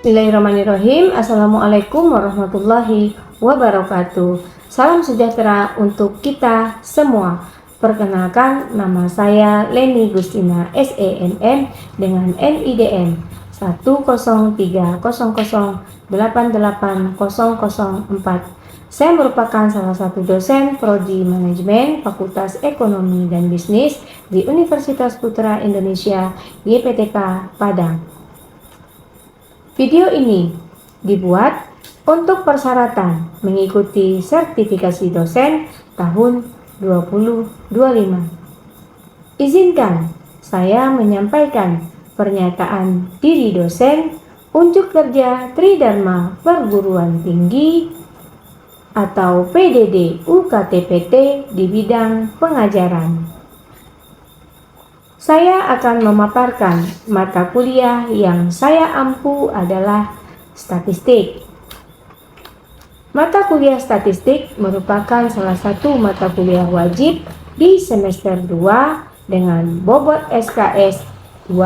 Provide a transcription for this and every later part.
Bismillahirrahmanirrahim. Assalamualaikum warahmatullahi wabarakatuh. Salam sejahtera untuk kita semua. Perkenalkan, nama saya Leni Gustina SENN dengan NIDN 10300880004. Saya merupakan salah satu dosen Prodi Manajemen Fakultas Ekonomi dan Bisnis di Universitas Putra Indonesia YPTK Padang. Video ini dibuat untuk persyaratan mengikuti sertifikasi dosen tahun 2025. Izinkan saya menyampaikan pernyataan diri dosen unjuk kerja Tridharma Perguruan Tinggi atau PDD UKTPT di bidang pengajaran. Saya akan memaparkan mata kuliah yang saya ampu adalah statistik. Mata kuliah statistik merupakan salah satu mata kuliah wajib di semester 2 dengan bobot SKS 2.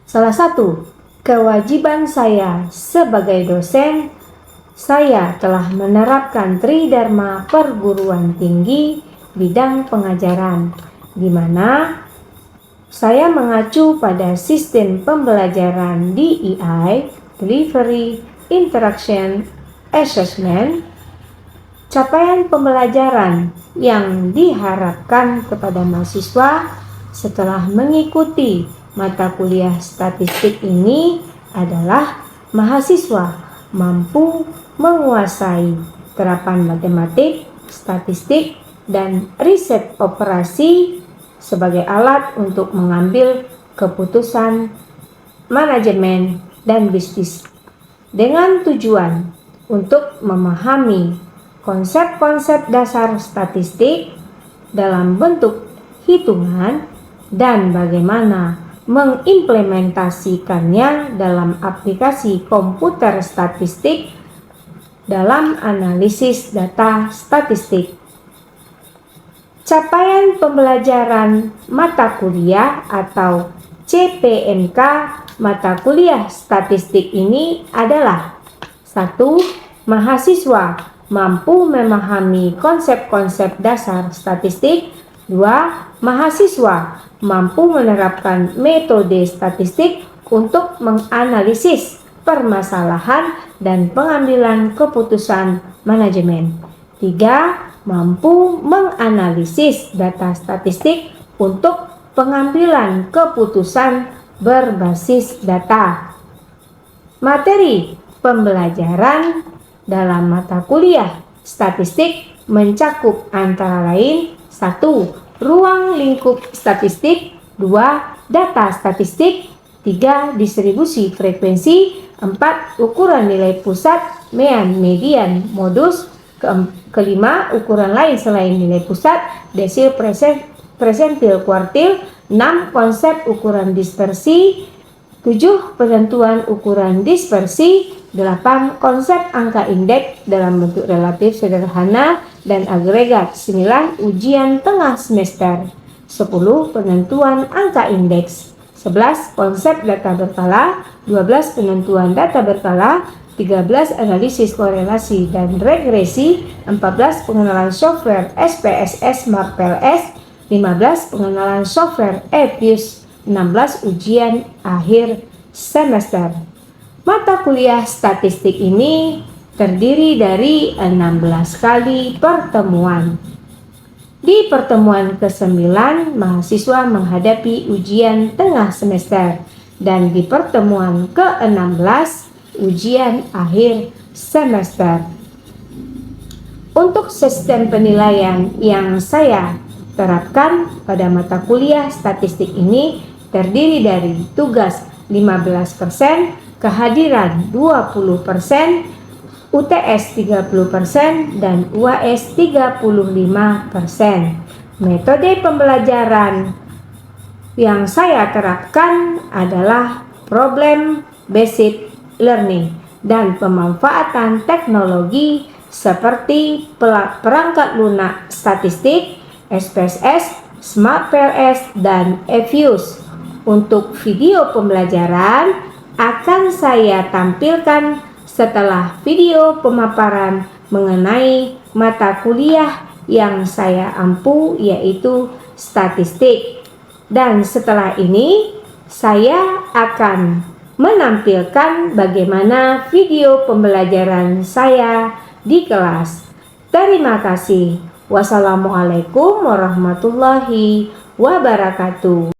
Salah satu kewajiban saya sebagai dosen, saya telah menerapkan Tridharma Perguruan Tinggi bidang pengajaran, di mana saya mengacu pada sistem pembelajaran DEI, Delivery Interaction Assessment, capaian pembelajaran yang diharapkan kepada mahasiswa setelah mengikuti mata kuliah statistik ini adalah mahasiswa mampu menguasai terapan matematik, statistik, dan riset operasi sebagai alat untuk mengambil keputusan manajemen dan bisnis dengan tujuan untuk memahami konsep-konsep dasar statistik dalam bentuk hitungan dan bagaimana mengimplementasikannya dalam aplikasi komputer statistik dalam analisis data statistik. Capaian pembelajaran mata kuliah atau CPMK mata kuliah statistik ini adalah 1. Mahasiswa mampu memahami konsep-konsep dasar statistik. 2. Mahasiswa mampu menerapkan metode statistik untuk menganalisis permasalahan dan pengambilan keputusan manajemen. 3. Mampu menganalisis data statistik untuk pengambilan keputusan berbasis data. Materi pembelajaran dalam mata kuliah statistik mencakup antara lain 1. Ruang lingkup statistik. 2. Data statistik. 3. Distribusi frekuensi. 4. Ukuran nilai pusat, mean, median, modus. Kelima, ukuran lain selain nilai pusat, desil, persentil, kuartil. 6. Konsep ukuran dispersi. 7. Penentuan ukuran dispersi. 8. Konsep angka indeks dalam bentuk relatif, sederhana, dan agregat. 9. Ujian tengah semester. 10. Penentuan angka indeks. 11. Konsep data berkala. 12. Penentuan data berkala. 13. Analisis korelasi dan regresi. 14. Pengenalan software SPSS MAPLS. 15. Pengenalan software EPIUS. 16. Ujian akhir semester. Mata kuliah statistik ini terdiri dari 16 kali pertemuan. Di pertemuan ke-9, mahasiswa menghadapi ujian tengah semester, dan di pertemuan ke-16 ujian akhir semester. Untuk sistem penilaian yang saya terapkan pada mata kuliah statistik ini terdiri dari tugas 15%, kehadiran 20%, UTS 30%, dan UAS 35%. Metode pembelajaran yang saya terapkan adalah problem based learning dan pemanfaatan teknologi seperti perangkat lunak statistik, SPSS, SMART PLS, dan EPIUS. Untuk video pembelajaran, akan saya tampilkan setelah video pemaparan mengenai mata kuliah yang saya ampu, yaitu statistik. Dan setelah ini saya akan menampilkan bagaimana video pembelajaran saya di kelas. Terima kasih. Wassalamualaikum warahmatullahi wabarakatuh.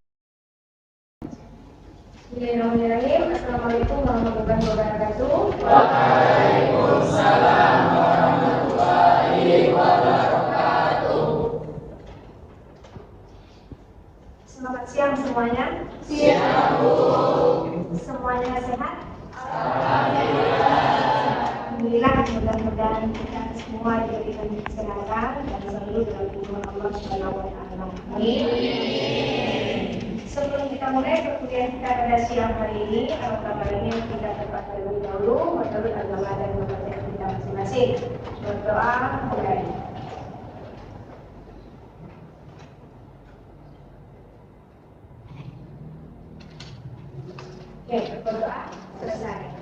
Bismillahirrahmanirrahim. Assalamualaikum warahmatullahi wabarakatuh. Waalaikumsalam warahmatullahi wabarakatuh. Selamat siang semuanya. Siang, Bu. Semuanya sehat? Alhamdulillah. Alhamdulillah, mudah-mudahan kita semua diberikan kesehatan dan selalu dalam lindungan Allah Subhanahu wa taala. Amin. Sebelum kita mulai perkuliahan kita pada siang hari ini, alangkah baiknya kita tepat terlebih dahulu menurut agama dan kepercayaan kita masing-masing. Berdoa mulai. Oke, berdoa selesai.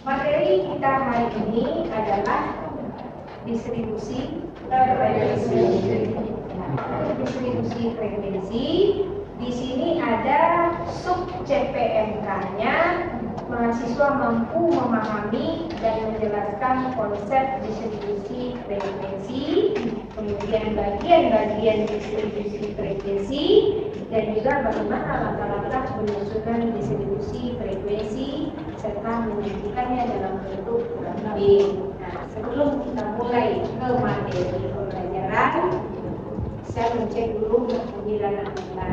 Materi kita hari ini adalah distribusi frekuensi. Di sini ada sub CPMK-nya. Mahasiswa mampu memahami dan menjelaskan konsep distribusi frekuensi, kemudian bagian-bagian distribusi frekuensi, dan juga bagaimana langkah-langkah menyusunkan distribusi frekuensi serta menyajikannya dalam bentuk grafik. Nah, sebelum kita mulai ke materi pembelajaran, saya mencek dulu panggilan Anda.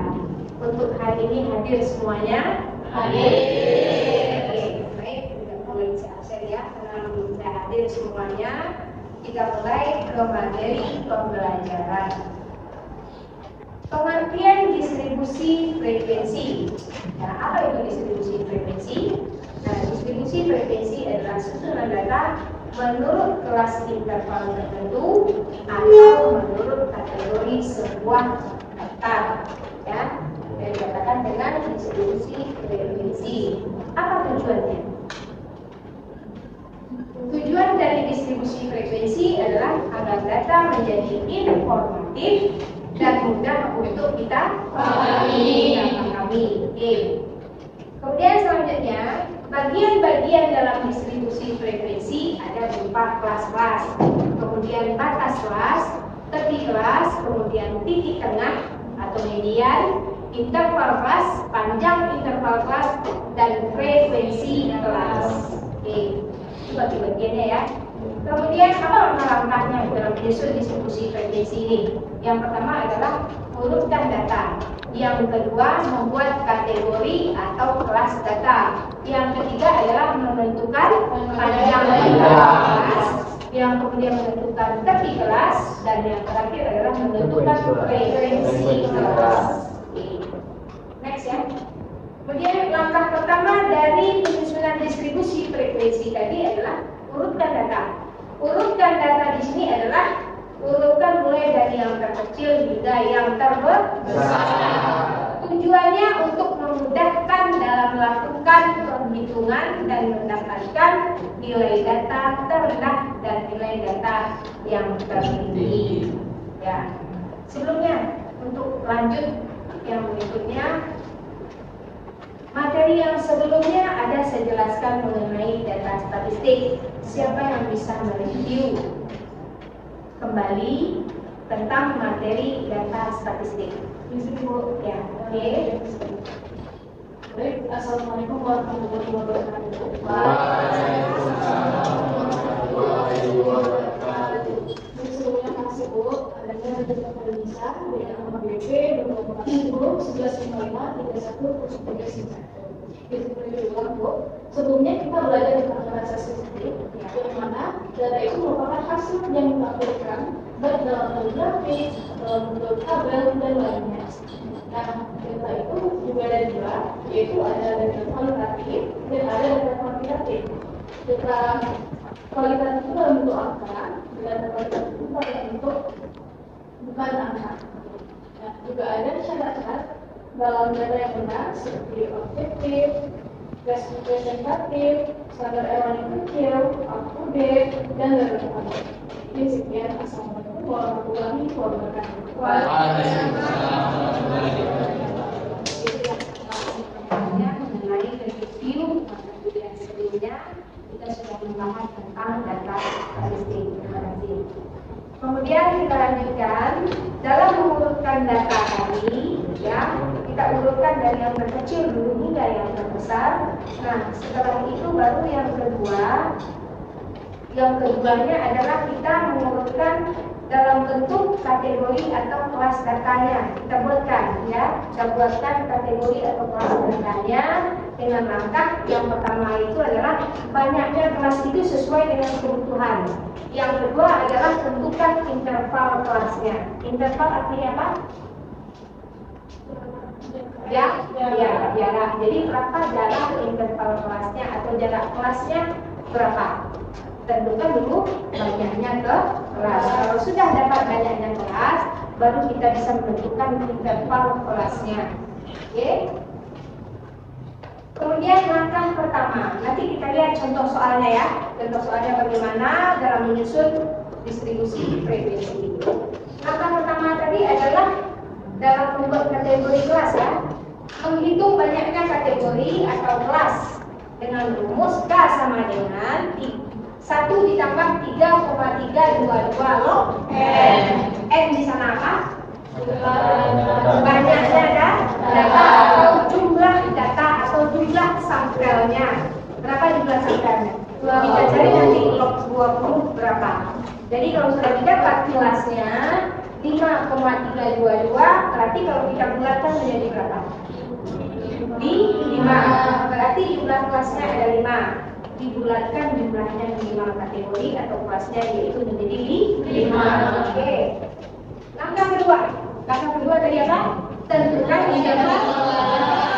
Untuk hari ini hadir semuanya? Hadir. Oke, baik, kita mulai saya ya, karena belum saya hadir semuanya. Kita mulai ke materi pembelajaran. Pengertian distribusi frekuensi. Nah, apa itu distribusi frekuensi? Nah, distribusi frekuensi adalah susunan data menurut kelas interval tertentu atau menurut kategori sebuah data, ya. Yang dikatakan dengan distribusi frekuensi. Apa tujuannya? Tujuan dari distribusi frekuensi adalah agar data menjadi informatif dan mudah untuk kita pahami. Kemudian selanjutnya, bagian-bagian dalam distribusi frekuensi ada berupa kelas-kelas, kemudian batas kelas, tepi kelas, kemudian titik tengah atau median, interval kelas, panjang interval kelas, dan frekuensi kelas. Oke, itu bagi-bagiannya ya. Kemudian apa langkah-langkahnya dalam menyusun distribusi frekuensi ini? Yang pertama adalah urutkan data. Yang kedua, membuat kategori atau kelas data. Yang ketiga adalah menentukan panjang kelas. Yang kemudian menentukan tepi kelas. Dan yang terakhir adalah menentukan frekuensi kelas. Next ya. Kemudian langkah pertama dari penyusunan distribusi frekuensi tadi adalah urutkan data. Urutkan data di sini adalah urutkan mulai dari yang terkecil hingga yang terbesar. Tujuannya untuk memudahkan dalam melakukan perhitungan dan mendapatkan nilai data terendah dan nilai data yang tertinggi. Ya. Sebelumnya, untuk lanjut yang berikutnya, materi yang sebelumnya ada saya jelaskan mengenai data statistik. Siapa yang bisa mereview kembali tentang materi data statistik? Ya, oke. Baik, assalamualaikum warahmatullahi wabarakatuh. Waalaikumsalam warahmatullahi wabarakatuh. Sebelumnya kasih Bu, adanya Bapak Indonesia, dengan BP, Bapak Bu, 1155-31-39. Seperti ulang Bu, sebelumnya kita belajar tentang data statistik, yang mana data itu merupakan hasil yang ditampilkan baik dalam bentuk grafik, dalam bentuk tabel, dan lainnya. Nah, data itu juga ada dua, yaitu ada data kualitatif dan ada data kuantitatif. Data kualitatif itu dalam bentuk angka, dan data kuantitatif itu dalam bentuk bukan angka. Nah, juga ada syarat-syarat dalam data yang benar seperti objektif, representatif, standar error yang kecil, up to date, dan relevan. Ini sekian, assalamualaikum warahmatullahi wabarakatuh. Mengenai review mata kuliah sebelumnya kita sudah membahas tentang data statistik. Terima kasih. Kemudian kita lanjutkan dalam mengurutkan data tadi, ya kita urutkan dari yang terkecil dulu hingga yang terbesar. Nah, setelah itu baru yang kedua. Yang keduanya adalah kita mengurutkan dalam bentuk kategori atau kelas datanya. Kita buatkan, ya, kita buatkan kategori atau kelas datanya dengan langkah yang pertama itu adalah banyaknya kelas itu sesuai dengan kebutuhan. Yang kedua adalah tentukan interval kelasnya. Interval artinya apa? Jarak. Jadi berapa jarak interval kelasnya atau jarak kelasnya berapa? Tentukan dulu banyaknya ke kelas. Kalau sudah dapat banyaknya kelas, baru kita bisa menentukan interval kelasnya. Oke? Kemudian langkah pertama, nanti kita lihat contoh soalnya ya. Contoh soalnya bagaimana dalam menyusun distribusi frekuensi. Langkah pertama tadi adalah dalam membuat kategori kelas ya. Menghitung banyaknya kategori atau kelas dengan rumus K sama dengan 1 ditambah 3,322 log N. N di sana apa? Banyaknya data atau jumlah data atau jumlah sampelnya. Berapa jumlah sampelnya? Kita cari nanti log 20 berapa. Jadi kalau sudah didapat kelasnya 5,322, berarti kalau kita bulatkan menjadi berapa? Di 5. Berarti jumlah kelasnya ada 5. Dibulatkan jumlahnya 5 kategori atau kelasnya yaitu menjadi 5. Oke. Langkah kedua tadi apa? Tentukan interval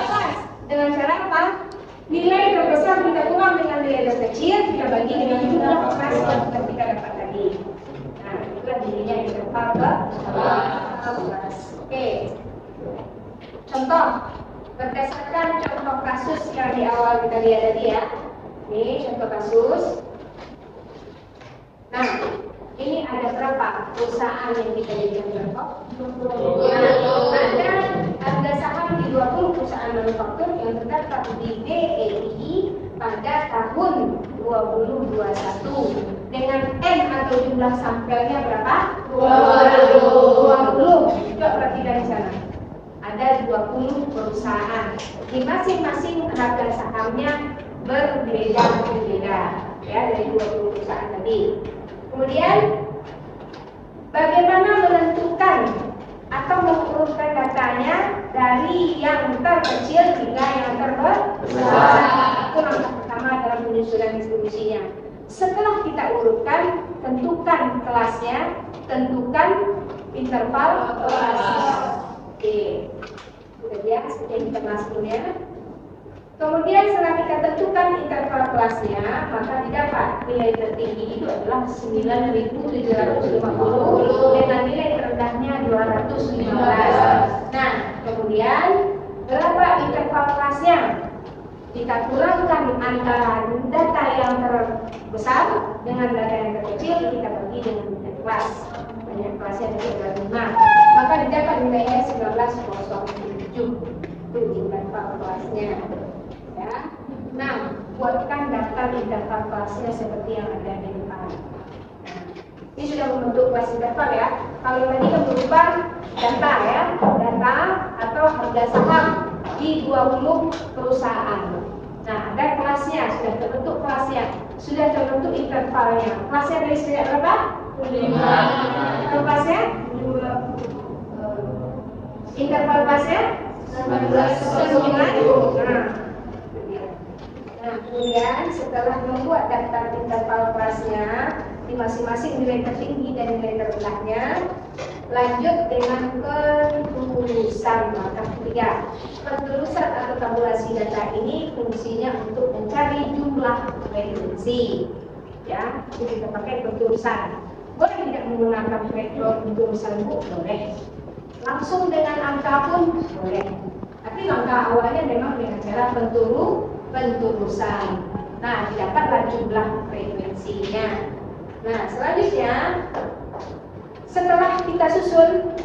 kelas. Dengan cara apa? Nilai terbesar kita kurang dengan nilai terkecil, kita bagi dengan jumlah kelas yang kita dapat tadi. Nah, itulah jadinya interval kelas. Oke. Contoh berdasarkan contoh kasus yang di awal kita lihat tadi ya. Ini contoh kasus. Nah, ini ada berapa perusahaan yang kita jadikan contoh? Ada saham di 20 perusahaan manufaktur yang terdaftar di BEI pada tahun 2021 dengan N atau jumlah sampelnya berapa? 20. Itu berarti dari sana. Ada 20 perusahaan. Di masing-masing harga sahamnya berbeda-beda ya dari 20 perusahaan tadi. Kemudian bagaimana menentukan atau mengurutkan datanya dari yang terkecil hingga yang terbesar? Itu langkah pertama dalam penyusunan distribusinya. Setelah kita urutkan, tentukan kelasnya, tentukan interval kelasnya. Oke, sudah ya seperti yang kita bahas sebelumnya. Kemudian setelah kita tentukan interval kelasnya, maka didapat nilai tertinggi itu adalah 9.750 dengan nilai terendahnya 215. Nah, kemudian berapa interval kelasnya? Kita kurangkan antara data yang terbesar dengan data yang terkecil, kita bagi dengan nilai kelas. Banyak kelasnya ada 5. Maka didapat nilainya 19,07. Itu interval kelasnya. Ya. Nah, buatkan daftar interval kelasnya seperti yang ada di depan. Nah, ini sudah membentuk kelas interval ya. Kalau tadi kan berupa data ya, data atau harga saham di 20 perusahaan. Nah, ada kelasnya, sudah terbentuk kelasnya, sudah terbentuk intervalnya. Kelasnya dari sejak berapa? 5. Kelasnya? Interval kelasnya? 9. Nah, kemudian setelah membuat daftar interval kelasnya di masing-masing nilai tertinggi dan nilai terendahnya, lanjut dengan penelusuran. Langkah ketiga, penelusuran atau tabulasi data ini fungsinya untuk mencari jumlah frekuensi. Ya, jadi kita pakai penelusuran. Boleh tidak menggunakan vektor penelusuran Bu? Boleh. Langsung dengan angka pun boleh. Tapi langkah awalnya memang dengan cara penturusan. Nah, didapatlah jumlah frekuensinya. Nah, selanjutnya setelah kita susun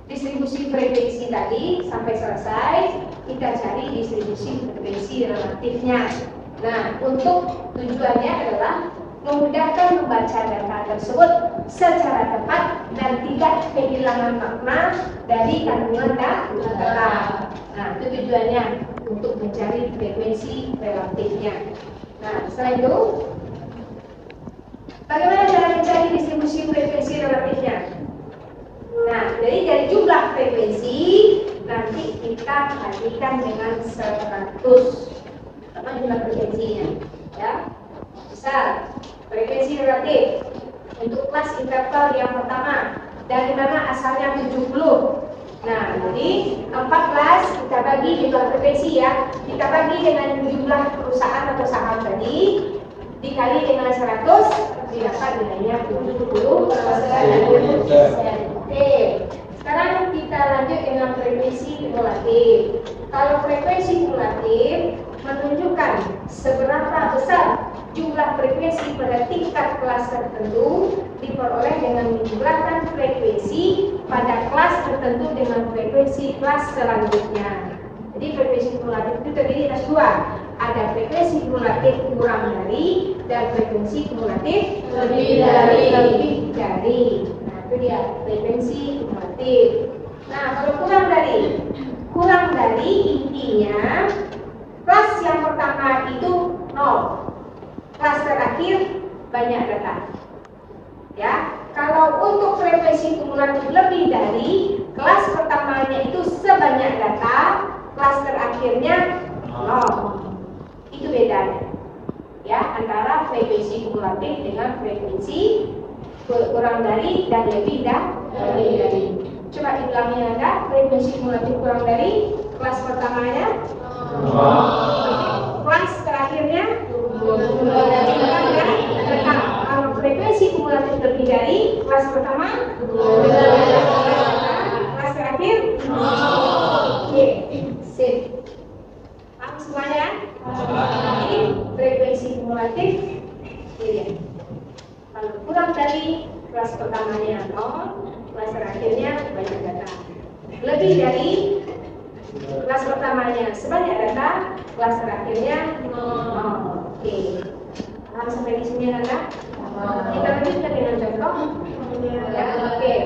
distribusi frekuensi tadi sampai selesai, kita cari distribusi frekuensi relatifnya. Nah, untuk tujuannya adalah memudahkan membaca data tersebut secara tepat dan tidak kehilangan makna dari kandungan data. Nah, itu tujuannya untuk mencari frekuensi relatifnya. Nah, setelah itu, bagaimana cara mencari distribusi frekuensi relatifnya? Nah, dari jumlah frekuensi nanti kita kalikan dengan 100 sama jumlah frekuensinya, ya. Misal frekuensi relatif untuk kelas interval yang pertama, dari mana asalnya 70. Nah, jadi 14 kita bagi jumlah frekuensi ya, kita bagi dengan jumlah perusahaan atau saham tadi dikali dengan 100 didapat nilainya 70%. Oke, sekarang kita lanjut dengan frekuensi kumulatif. Kalau frekuensi kumulatif menunjukkan seberapa besar jumlah frekuensi pada tingkat kelas tertentu diperoleh dengan menjumlahkan frekuensi pada kelas tertentu dengan frekuensi kelas selanjutnya. Jadi frekuensi kumulatif itu terdiri atas dua, ada frekuensi kumulatif kurang dari dan frekuensi kumulatif lebih dari. Nah, itu dia frekuensi kumulatif. Nah, kalau kurang dari intinya kelas yang pertama itu 0, kelas terakhir banyak data. Ya, kalau untuk frekuensi kumulatif lebih dari, kelas pertamanya itu sebanyak data, kelas terakhirnya 0. Itu bedanya. Ya, antara frekuensi kumulatif dengan frekuensi kurang dari dan lebih dari. Coba diulangi ada frekuensi kumulatif kurang dari, kelas pertamanya, kelas terakhirnya, kalau frekuensi kumulatif lebih dari, kelas pertama, kelas terakhir, oke, sip. Paham semuanya? Ini frekuensi kumulatif, ini. Kalau kurang dari, kelas pertamanya 0, kelas terakhirnya banyak data. Lebih dari, kelas pertamanya sebanyak data, kelas terakhirnya 0. Oke. Paham sampai di sini Anda? Kita lanjutkan dengan contoh. Ya, oke.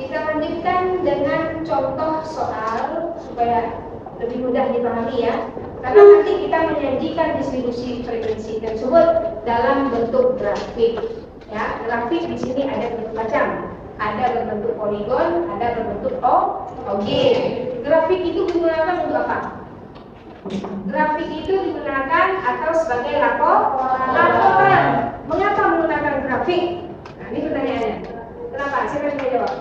Kita lanjutkan dengan contoh soal supaya lebih mudah dipahami ya. Karena nanti kita menyajikan distribusi frekuensi tersebut dalam bentuk grafik. Ya, grafik di sini ada bentuk macam. Ada berbentuk poligon, ada berbentuk oge. Grafik itu digunakan untuk apa? Grafik itu digunakan atau sebagai laporan. Mengapa menggunakan grafik? Nah, ini pertanyaannya. Kenapa? Siapa yang mau jawab?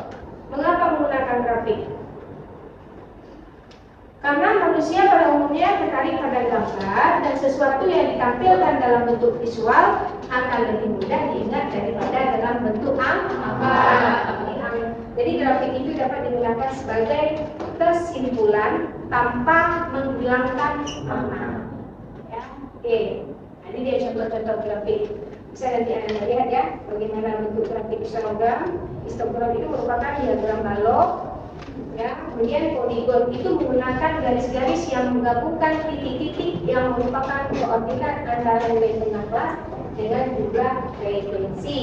Mengapa menggunakan grafik? Karena manusia pada umumnya tertarik pada gambar dan sesuatu yang ditampilkan dalam bentuk visual akan lebih mudah diingat daripada dalam bentuk angka. Jadi grafik itu dapat digunakan sebagai kesimpulan tanpa menghilangkan makna. Ya, oke. Nah, ini dia contoh-contoh grafik. Bisa nanti Anda lihat ya, bagaimana bentuk grafik histogram. Histogram itu merupakan diagram balok. Ya, kemudian poligon itu menggunakan garis-garis yang menggabungkan titik-titik yang merupakan koordinat antara nilai tengah kelas dengan jumlah frekuensi.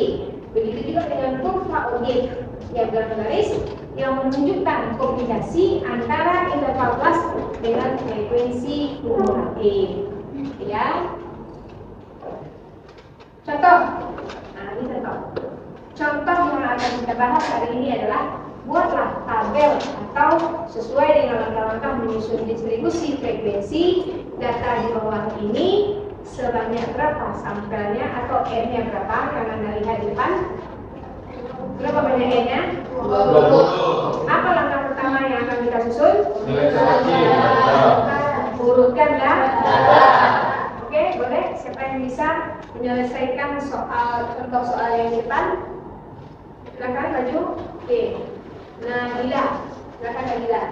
Begitu juga dengan kurva objek, diagram garis yang menunjukkan kombinasi antara interval kelas dengan frekuensi kumulatif. Ya. Contoh. Nah, ini contoh. Contoh yang akan kita bahas hari ini adalah buatlah tabel atau sesuai dengan langkah-langkah menyusun distribusi frekuensi data di bawah ini sebanyak berapa sampelnya atau n-nya berapa, karena Anda lihat di depan berapa banyak n-nya? 20. Apa langkah pertama yang akan kita susun? Urutkan data. Oke, boleh? Siapa yang bisa menyelesaikan contoh soal yang di depan? Silakan maju. Oke. Nabila, silakan Nabila.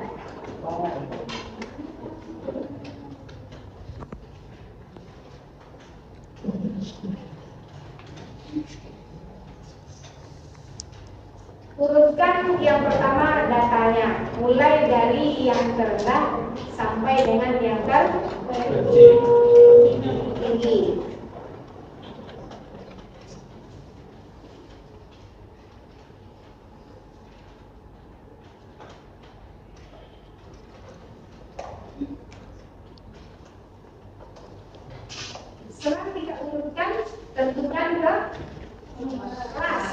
Urutkan yang pertama datanya, mulai dari yang terendah sampai dengan yang tertinggi. Setelah kita urutkan, tentukan ke kelas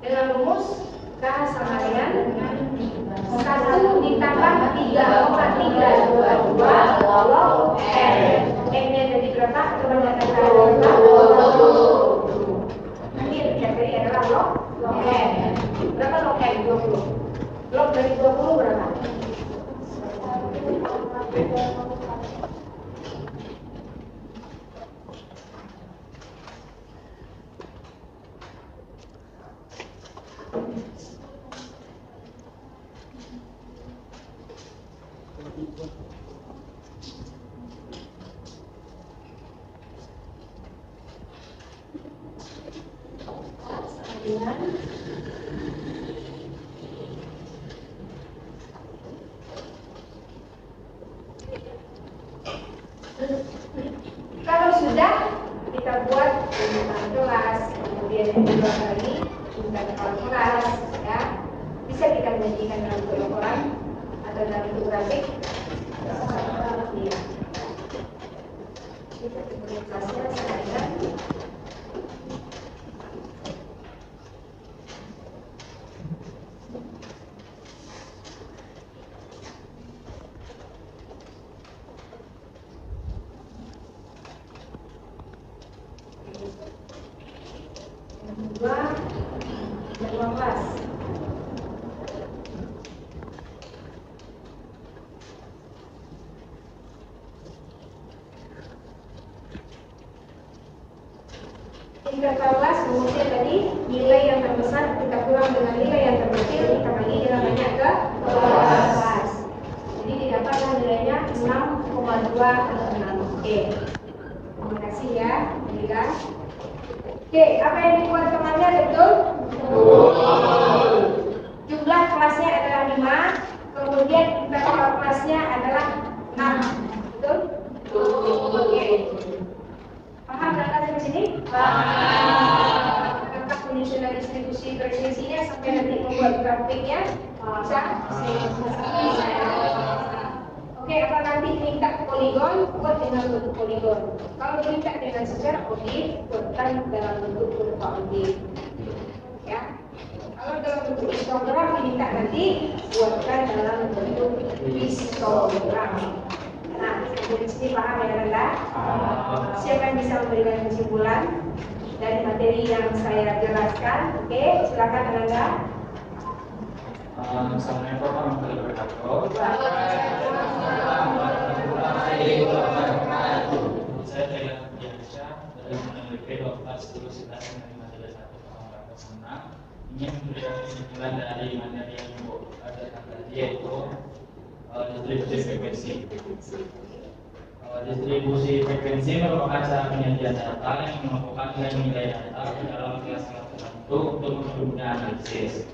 dengan rumus K sama dengan 1 ditambah 3,322 log N. N-nya jadi berapa? Coba katakan berapa? Nanti yang dicari adalah log N. Berapa log N? 20. Log dari 20 berapa? Kalau sudah, kita buat rujukan kelas, kemudian yang kedua kali rujukan kelas, ya. Bisa kita menyajikan dalam bentuk laporan atau dalam bentuk grafik. Iya. Kita kemudian kelasnya sekalian. Kedua kelas. Tiga kelas rumusnya tadi, nilai yang terbesar kita kurang dengan nilai yang terkecil, kita bagi nilainya ke kelas. Jadi didapatkan nilainya 6,26. Oke. Terima kasih ya, Lila. Oke, apa yang dibuat temannya betul? Jumlah kelasnya adalah 5, kemudian interval kelasnya adalah 6. Betul? Oke. Paham data sampai sini? Paham. Lengkap penyusunan distribusi frekuensinya sampai nanti membuat grafiknya? Bisa? Bisa. Oke, apa nanti minta poligon, buat dengan bentuk poligon. Kalau diminta dengan secara objek, buatkan dalam bentuk kurva objek. Ya. Kalau dalam bentuk histogram diminta nanti buatkan dalam bentuk histogram. Nah, dari sini paham ya Nanda? Siapa yang bisa memberikan kesimpulan dari materi yang saya jelaskan? Oke, silakan Nanda. Assalamualaikum warahmatullahi wabarakatuh. Saya Jaya Biasa dari meneliti kelas 10 dari materi 1 tahun 2006 ingin memberikan kesimpulan dari materi yang Ibu ajarkan tadi, yaitu distribusi frekuensi. Distribusi frekuensi merupakan cara penyajian data yang mengumpulkan nilai data ke dalam kelas-kelas tertentu untuk mempermudah analisis.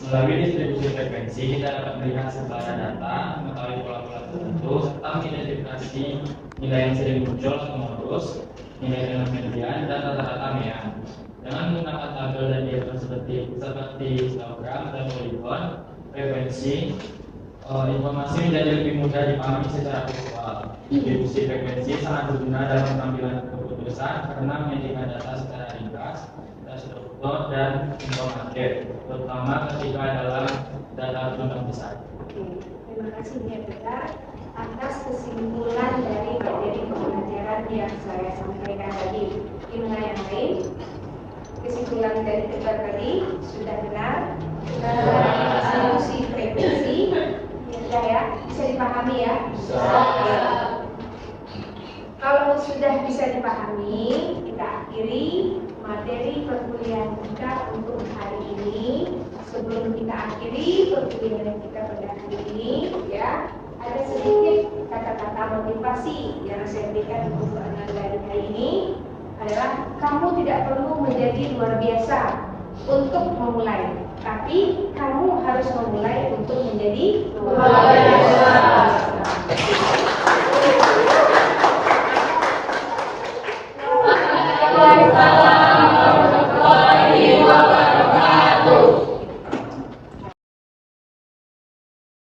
Melalui distribusi frekuensi, kita dapat melihat sebaran data, mengetahui pola-pola tertentu, serta mengidentifikasi nilai yang sering muncul atau modus, nilai dengan median, dan rata-rata tamean. Dengan menggunakan tabel dan diagram seperti histogram dan poligon frekuensi, informasi menjadi lebih mudah dipahami secara visual. Distribusi frekuensi sangat berguna dalam pengambilan keputusan karena menyajikan data secara ringkas, terstruktur dan informatif, terutama ketika dalam data jumlah besar. Terima kasih Nanda atas kesimpulan dari materi pembelajaran yang saya sampaikan tadi. Gimana yang lain? Kesimpulan dari debat tadi sudah benar? Distribusi frekuensi ya, bisa dipahami ya? Bisa. Kalau sudah bisa dipahami, kita akhiri materi perkuliahan kita untuk hari ini. sebelum kita akhiri perkuliahan kita pada hari ini, ya, ada sedikit kata-kata motivasi yang saya berikan untuk anak dari hari ini adalah kamu tidak perlu menjadi luar biasa untuk memulai, tapi kamu harus memulai untuk menjadi luar biasa.